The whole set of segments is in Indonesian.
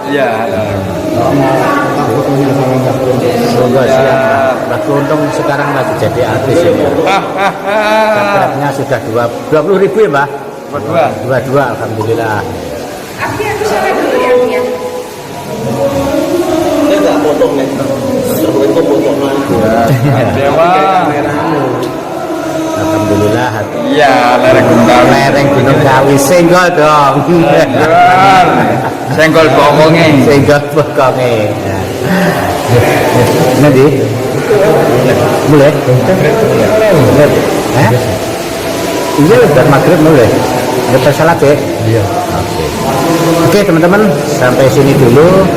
Iya. Semoga siap. Mbak Kelontong sekarang lagi jadi artis ya. Subscribe-nya sudah 20.000 ya Mbak? 22, alhamdulillah. Artinya aku siapa dulu ya artinya? Ini nggak potong nih. Terus itu potong lagi. Dewa. Alhamdulillah. Iya, Lereng Gunung Kawi senggol dong. Senggol bokongnya. Senggol bokongnya. Nanti mulai. Iya, udah maghrib mulai. Udah salat ya? Iya. Oke teman-teman, sampai sini dulu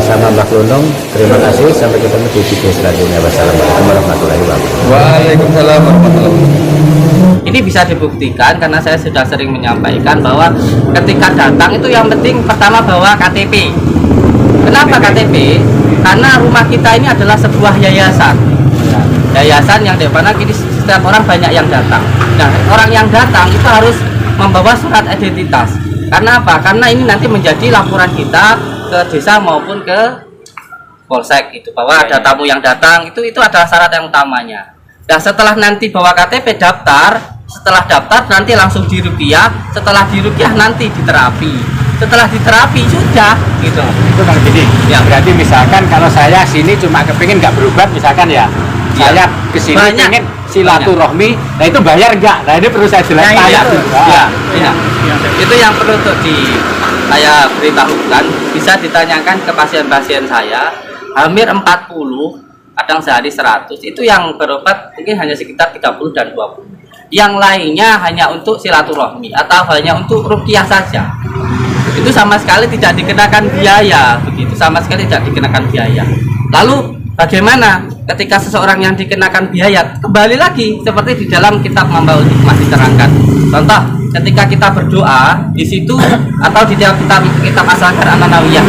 sama Mbak Kelontong. Terima kasih, sampai ketemu di video selanjutnya. Wassalamualaikum warahmatullahi wabarakatuh. Waalaikumsalam warahmatullahi wabarakatuh. Ini bisa dibuktikan karena saya sudah sering menyampaikan bahwa ketika datang itu yang penting pertama bawa KTP. Kenapa KTP? Karena rumah kita ini adalah sebuah yayasan. Yayasan yang di mana kini setiap orang banyak yang datang. Nah, orang yang datang itu harus membawa surat identitas. Karena apa? Karena ini nanti menjadi laporan kita ke desa maupun ke polsek itu bahwa ada tamu yang datang, itu adalah syarat yang utamanya. Nah, setelah nanti bawa KTP daftar, setelah daftar nanti langsung diruqyah, setelah diruqyah nanti diterapi. Setelah diterapi sudah gitu. Itu kalau gini, ya berarti misalkan kalau saya sini cuma kepingin nggak berobat misalkan ya, saya kesini pengen silaturahmi, nah itu bayar nggak? Nah ini perlu saya jelaskan. Nah, itu yang perlu untuk saya beritahukan, bisa ditanyakan ke pasien-pasien saya, hampir 40, kadang sehari 100, itu yang berobat mungkin hanya sekitar 30 dan 20. Yang lainnya hanya untuk silaturahmi atau hanya untuk ruqyah saja. Itu sama sekali tidak dikenakan biaya, begitu, sama sekali tidak dikenakan biaya. Lalu bagaimana ketika seseorang yang dikenakan biaya? Kembali lagi seperti di dalam kitab Mambaul Hikmah diterangkan. Contoh, ketika kita berdoa di situ atau di dalam kitab As-Sakar An-Nawawiyah,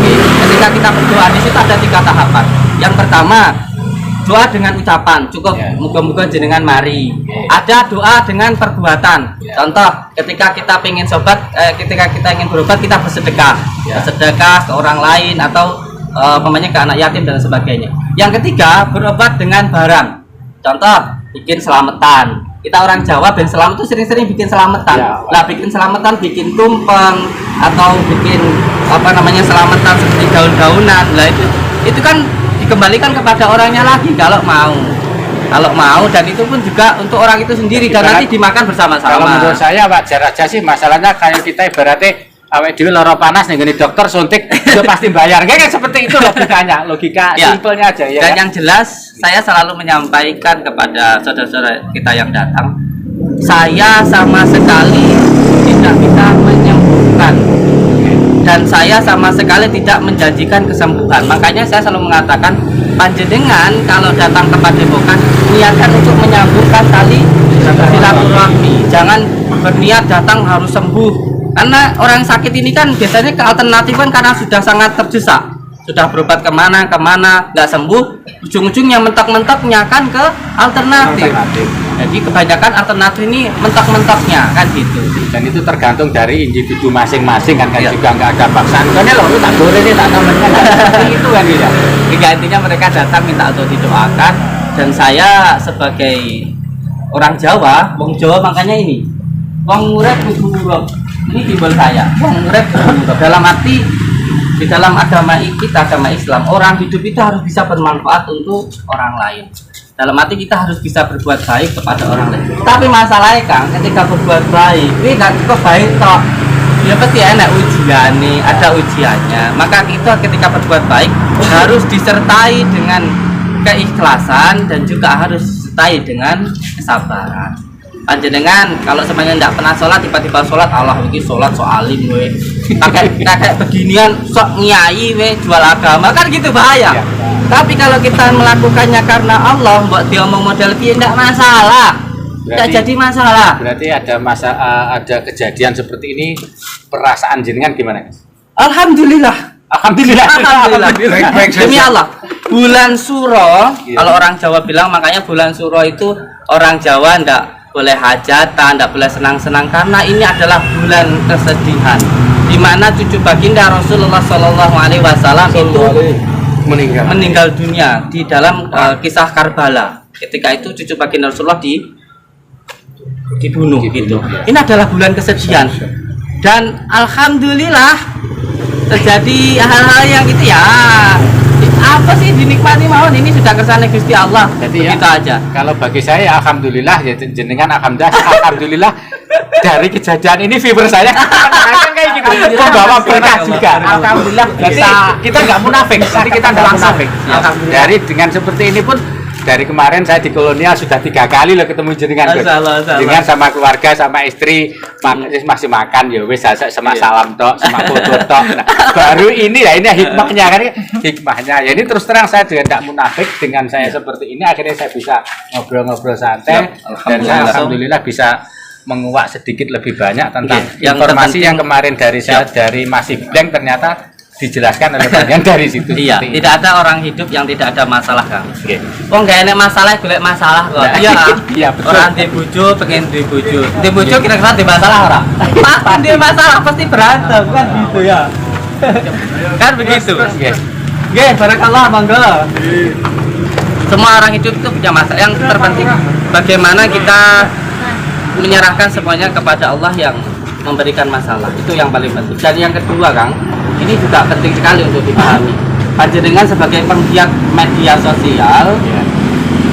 ketika kita berdoa di situ ada 3 tahapan. Yang pertama, doa dengan ucapan, cukup moga-moga jenengan mari. Ada doa dengan perbuatan. Contoh, ketika kita ingin ketika kita ingin berobat, kita bersedekah, bersedekah ke orang lain atau ke anak yatim dan sebagainya. Yang ketiga, berobat dengan barang. Contoh, bikin selamatan. Kita orang Jawa ben selamat itu sering-sering bikin selamatan. Lah bikin selamatan, bikin tumpeng atau bikin selamatan seperti daun-daunan. Lah itu kan dikembalikan kepada orangnya lagi kalau mau, dan itu pun juga untuk orang itu sendiri dan nanti dimakan bersama-sama. Kalau menurut saya wajar aja sih, masalahnya kayak kita ibaratnya awet dhewe lara panas nih gini dokter suntik itu pasti bayar. Kayak seperti itu logika simpelnya aja ya. Dan yang jelas saya selalu menyampaikan kepada saudara-saudara kita yang datang, saya sama sekali tidak bisa menyembuhkan dan saya sama sekali tidak menjanjikan kesembuhan. Makanya saya selalu mengatakan, panjenengan kalau datang ke Padepokan niatkan untuk menyambungkan tali silaturahmi. Jangan berniat datang harus sembuh. Karena orang sakit ini kan biasanya ke alternatif kan karena sudah sangat terdesak, sudah berobat kemana nggak sembuh, ujung-ujungnya mentok-mentoknya kan ke alternatif. Jadi kebanyakan alternatif ini mentok-mentoknya kan gitu. Dan itu tergantung dari individu masing-masing kan juga nggak ada paksaan. Soalnya loh tak boleh nih tak namanya seperti itu kan gitu. Hingga intinya mereka datang minta untuk didoakan, dan saya sebagai orang Jawa, wong Jawa makanya ini, wong urip kudu urip. Ini timbul saya, wong urip kudu urip. Dalam arti di dalam agama kita, agama Islam, orang hidup itu harus bisa bermanfaat untuk orang lain. Dalam arti kita harus bisa berbuat baik kepada orang lain. Tapi masalahnya Kang, ketika berbuat baik, ini nggak cukup baik toh. Ya pasti enak ujian nih, ada ujiannya. Maka kita ketika berbuat baik harus disertai dengan keikhlasan dan juga harus disertai dengan kesabaran. Panjenengan kalau semuanya tidak pernah sholat, tiba-tiba sholat, Allah ini sholat so alim we, kayak beginian sok nyai we, jual agama kan gitu bahaya. Tapi kalau kita melakukannya karena Allah, buat dia ngomong model piye tidak masalah, tidak jadi masalah. Berarti ada kejadian seperti ini, perasaan jenengan gimana? Alhamdulillah. Demi Allah, bulan Suro, kalau orang Jawa bilang, makanya bulan Suro itu orang Jawa ndak boleh hajatan, ndak boleh senang-senang karena ini adalah bulan kesedihan. di mana cucu baginda Rasulullah Shallallahu Alaihi Wasallam itu meninggal dunia di dalam kisah Karbala. Ketika itu cucu baginda Rasulullah dibunuh gitu. Ini adalah bulan kesedihan dan alhamdulillah terjadi hal-hal yang gitu ya. Apa sih dinikmati mawon, ini sudah kersane Gusti Allah. Jadi begitu ya, aja. Kalau bagi saya alhamdulillah ya jenengan alhamdulillah dari kejadian ini viewer saya kan kayak gitu. Membawa berkah juga. Alhamdulillah kita nggak munafik. Tadi kita nggak munafik. Dari dengan seperti ini pun dari kemarin saya di kolonial sudah 3 kali loh ketemu jenengan, dengan sama keluarga sama istri masih makan ya wes sama salam tok sama foto tok. Nah, baru ini ya ini hikmahnya kan, hikmahnya ya ini terus terang saya juga tidak munafik, dengan saya seperti ini akhirnya saya bisa ngobrol-ngobrol santai dan saya alhamdulillah bisa menguak sedikit lebih banyak tentang informasi yang kemarin dari saya dari Mas Ibleng ternyata dijelaskan oleh bagian dari situ. Iya, tidak ada orang hidup yang tidak ada masalah, Kang. Oh, nggak enak masalah, golek masalah kok. Iya, iya, orang di bojo pengen di bojo. Di bojo kira-kira di masalah orang. Pasti di masalah pasti berantem kan gitu ya. Kan begitu. Nggih, barakallah, monggo. Semua orang hidup itu punya masalah. Yang terpenting bagaimana kita menyerahkan semuanya kepada Allah yang memberikan masalah. Itu yang paling penting. Dan yang kedua, Kang, ini juga penting sekali untuk dipahami. Panjenengan sebagai penggiat media sosial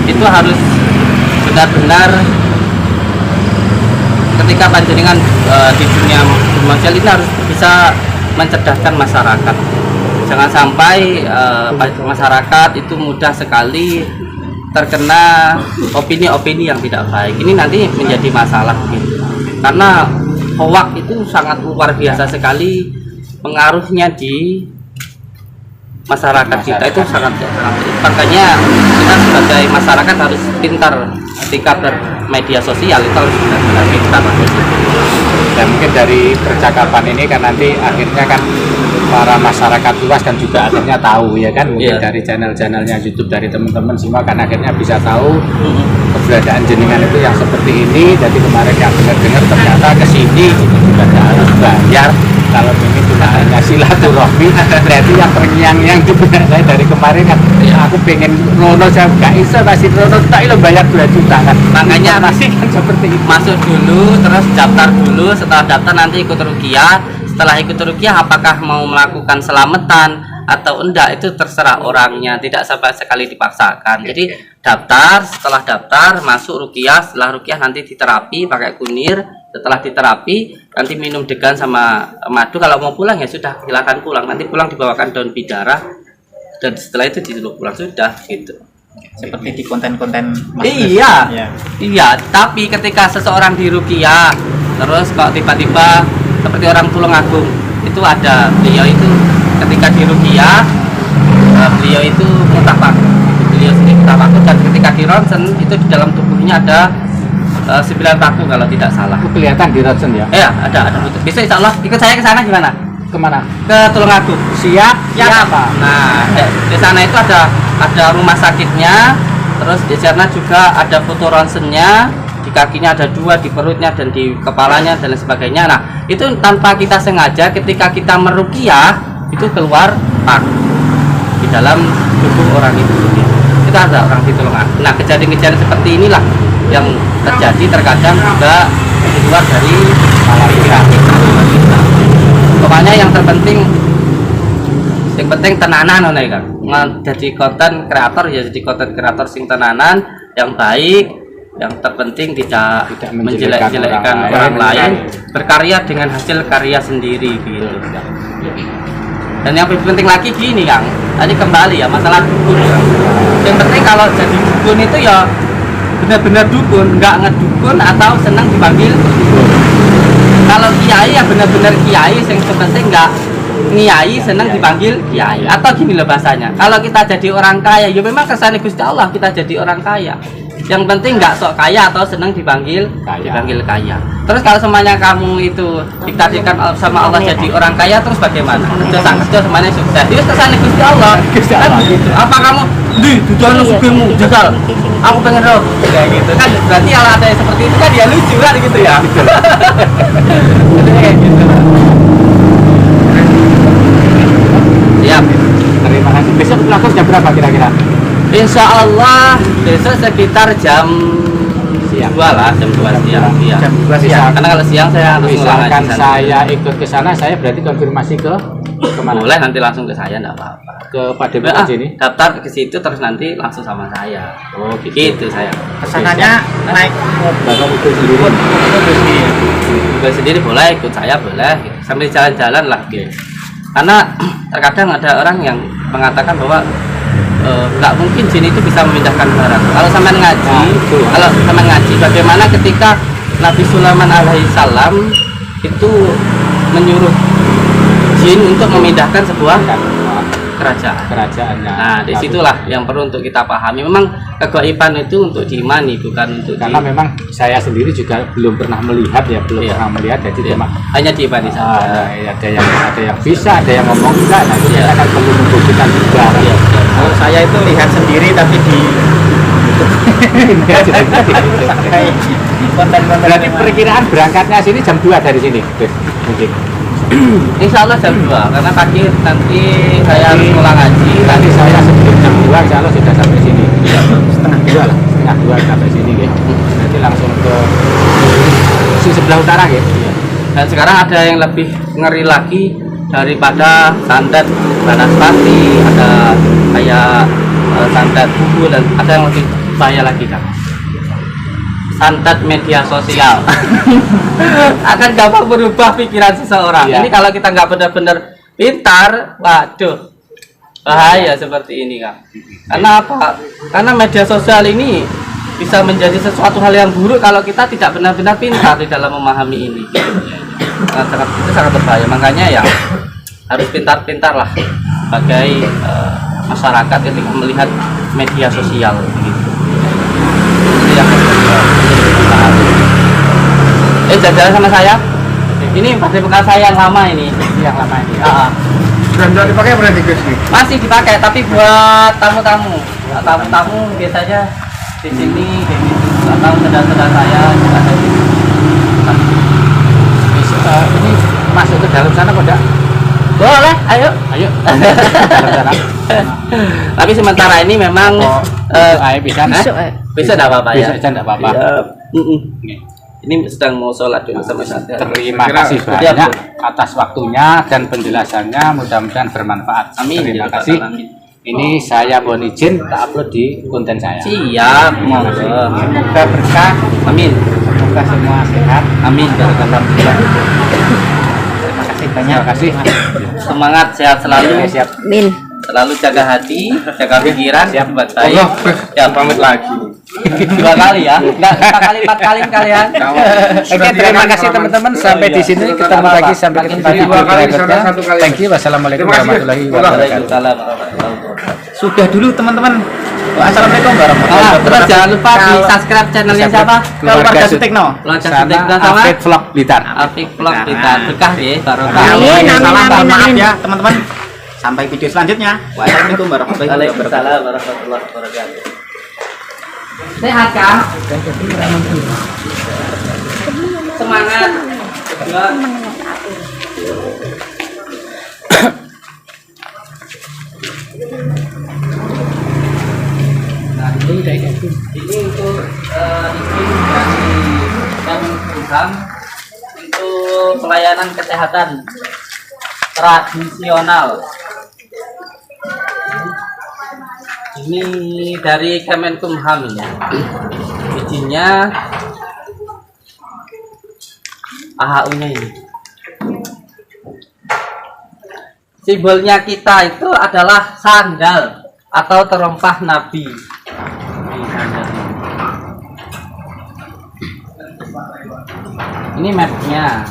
itu harus benar-benar ketika panjenengan di dunia sosial ini harus bisa mencerdaskan masyarakat. Jangan sampai masyarakat itu mudah sekali terkena opini-opini yang tidak baik. Ini nanti menjadi masalah gitu. Karena hoax itu sangat luar biasa sekali pengaruhnya di masyarakat kita, itu sangat makanya kita sebagai masyarakat harus pintar ketika bermedia sosial, itu harus benar-benar pintar. Dan mungkin dari percakapan ini kan nanti akhirnya kan para masyarakat luas kan juga akhirnya tahu ya kan, mungkin dari channel-channelnya YouTube dari teman-teman semua kan akhirnya bisa tahu keberadaan jenengan itu yang seperti ini. Jadi kemarin yang dengar-dengar ternyata kesini juga harus bayar. Kalau ini tidak hanya silaturahmi, berarti yang terngiang-ngiang di benak saya dari kemarin kan, aku pengen rono saya nggak bisa masih rono tak lo bayar 2 juta kan. Makanya masih kan seperti itu. Masuk dulu, terus daftar dulu, setelah daftar nanti ikut ruqyah. Setelah ikut ruqyah apakah mau melakukan selamatan atau enggak itu terserah orangnya, tidak sampai sekali dipaksakan. Jadi daftar, setelah daftar masuk ruqyah, setelah ruqyah nanti diterapi pakai kunir. Setelah diterapi nanti minum degan sama madu. Kalau mau pulang ya sudah, silakan pulang. Nanti pulang dibawakan daun bidara dan setelah itu disuruh pulang, sudah gitu. Seperti di konten-konten iya tapi ketika seseorang di ruqyah terus kok tiba-tiba seperti orang Tulungagung itu ada, beliau itu ketika di ruqyah beliau itu mutafak, beliau sendiri mutafak, dan ketika di ronsen itu di dalam tubuhnya ada 9 paku kalau tidak salah. Itu kelihatan di ronsen ya? Iya, ada foto. Bisa insya Allah ikut saya ke sana gimana? Kemana? Ke Tulungagung. Siap. Nah, di sana itu ada rumah sakitnya, terus di sana juga ada foto ronsennya, di kakinya ada 2, di perutnya dan di kepalanya dan lain sebagainya. Nah, itu tanpa kita sengaja ketika kita meruqyah itu keluar paku di dalam tubuh orang itu. Kita ada orang di Tulungagung. Nah, kejadian-kejadian seperti inilah yang terjadi terkadang juga di luar dari Malaysia. Pokoknya yang terpenting tenanan nih kan, jadi konten kreator ya, jadi konten kreator sing tenanan yang baik, yang terpenting tidak menjelek-jelekkan orang lain, berkarya dengan hasil karya sendiri gitu. Dan yang lebih penting lagi gini Kang, tadi kembali ya masalah dukun ya. Yang penting kalau jadi dukun itu ya benar-benar dukun, nggak ngedukun atau senang dipanggil dukun. Kalau kiai ya benar-benar kiai, yang penting nggak kiai senang dipanggil kiai. Atau gini loh bahasanya, kalau kita jadi orang kaya ya memang kersane Gusti Allah kita jadi orang kaya. Yang penting nggak sok kaya atau senang dipanggil kaya. Terus kalau semuanya kamu itu ditakdirkan sama Allah jadi orang kaya, terus bagaimana? Kerja semuanya sukses. Itu kersane Gusti Allah. Kan begitu. Apa kamu di dudono sugihmu jajal? Aku pengen roh kayak gitu kan, berarti kalau ada yang seperti itu kan dia lucu kan gitu ya. Jadi kayak gitu. berapa kira-kira? Insya Allah besok sekitar jam Siang. 2 lah, jam 2 siang. Iya. Jam 2 siang. Karena kalau siang saya harus ngulang Misalkan ngaji sana. saya ikut ke sana, saya berarti konfirmasi ke kemana? Boleh nanti langsung ke saya, enggak apa-apa. Ke Pak Depo Ah, aja ini. daftar ke situ terus nanti langsung sama saya. Oh Gitu saya. Kesananya naik Bapak ikut sendiri. Juga sendiri boleh, ikut saya boleh. Sambil jalan-jalan lah. Gitu. Karena terkadang ada orang yang mengatakan bahwa nggak mungkin jin itu bisa memindahkan barang. Kalau sampean ngaji, bagaimana ketika Nabi Sulaiman alaihissalam itu menyuruh jin untuk memindahkan sebuah kerajaan. Kerajaannya. Nah, disitulah yang perlu untuk kita pahami. Memang kegaiban itu untuk diimani, bukan untuk Karena memang saya sendiri juga belum pernah melihat ya, belum Iya. pernah melihat, jadi Iya. cuma hanya diimani saja. ada yang bisa, ada yang ngomong enggak, nah itu Iya. kita akan perlu membuktikan juga. Iya, betul. Kalau saya itu lihat sendiri tapi di konten-konten. Berarti perkiraan berangkatnya sini jam 2 dari sini, Beb, mungkin. Insya Allah jam 2 karena pagi nanti saya harus pulang ngaji. Nanti saya sebelum jam 2 insya Allah sudah sampai sini. Setengah 2 lah, setengah 2 sampai sini ya. Nanti langsung ke si sebelah utara ya. Dan sekarang ada yang lebih ngeri lagi daripada santet Banaspati, ada kayak santet buku, dan ada yang lebih bahaya lagi kan, santet media sosial. Akan gampang berubah pikiran seseorang. Iya. Ini kalau kita nggak benar-benar pintar, waduh, bahaya seperti ini kan. Karena apa? Karena media sosial ini bisa menjadi sesuatu hal yang buruk kalau kita tidak benar-benar pintar di dalam memahami ini. Itu sangat berbahaya. Makanya ya harus pintar-pintar lah sebagai masyarakat ketika melihat media sosial gitu. Itu yang harus kita pahami. Jalan-jalan sama saya. Ini pakai bekas saya yang lama ini. Yang lama ini. Sudah tidak dipakai berarti guys nih. Masih dipakai tapi buat tamu-tamu. Tamu-tamu biasanya di sini kayak gitu. Atau saudara-saudara saya juga ada di sini. Ini masuk ke dalam sana kok enggak? Boleh, ayo. Ayo. Dalam sana. Tapi sementara ini memang Ayo bisa. bisa enggak apa-apa ya. Bisa enggak apa-apa. Iya. Nih. Ini sedang mau sholat dulu sama saya. Terima kasih Iya, banyak Bu. atas waktunya dan penjelasannya, mudah-mudahan bermanfaat. Amin. Terima Ya, kasih. Amin. Ini saya mohon izin tak upload di konten saya. Siap, monggo. Semoga berkah, Amin. semoga semua sehat. Amin. Alhamdulillah. Terima kasih banyak. Terima kasih. Semangat, sehat selalu. Oke, siap. Min. Selalu jaga hati, jaga pikiran, Siap. buat baik. Allah, Ya, pamit lagi. 2 kali ya. Enggak 4 kali 4 kali kalian. Oke, terima kasih teman-teman. Sampai di sini ketemu lagi, sampai ketemu di video berikutnya. Thank you. Wassalamualaikum Terima kasih. warahmatullahi wabarakatuh. Waalaikumsalam warahmatullahi wabarakatuh. Sudah dulu teman-teman. Assalamualaikum warahmatullahi Terus wabarakatuh. jangan lupa di subscribe channelnya siapa? Keluarga Sutikno. Keluarga Sana Sutikno sama Update Vlog Blitar. Apik Vlog kita berkah ya, barokah. Amin, amin, Salam, amin, maaf amin. ya teman-teman. Sampai video selanjutnya. Wassalamualaikum warahmatullahi wabarakatuh. Waalaikumsalam warahmatullahi wabarakatuh. Sehat kan? Semangat. Nah, ini untuk izin dari Kemenkumham untuk pelayanan kesehatan tradisional. Ini dari Kemenkumham ini. Izinnya AHU-nya ini. Simbolnya kita itu adalah sandal atau terempah Nabi. Ini mapnya.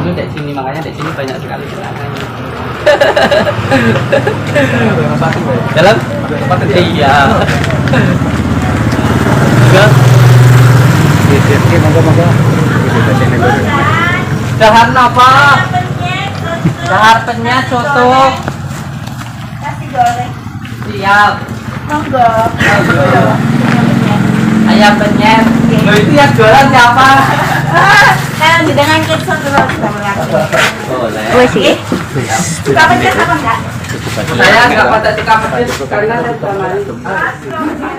Ini dari sini, makanya dari sini banyak sekali celakanya. Dalam? Iya. Dahar napa? Dahar penyet soto. Kasih goreng. Siap. Monggo. Ayam penyet. Loh, itu yang jualan siapa? Kalau dengan ketchup terus sama aku. Boleh. Wes sih. Suka pedas apa enggak? Saya nggak pada tukang pedes karena saya selama ini.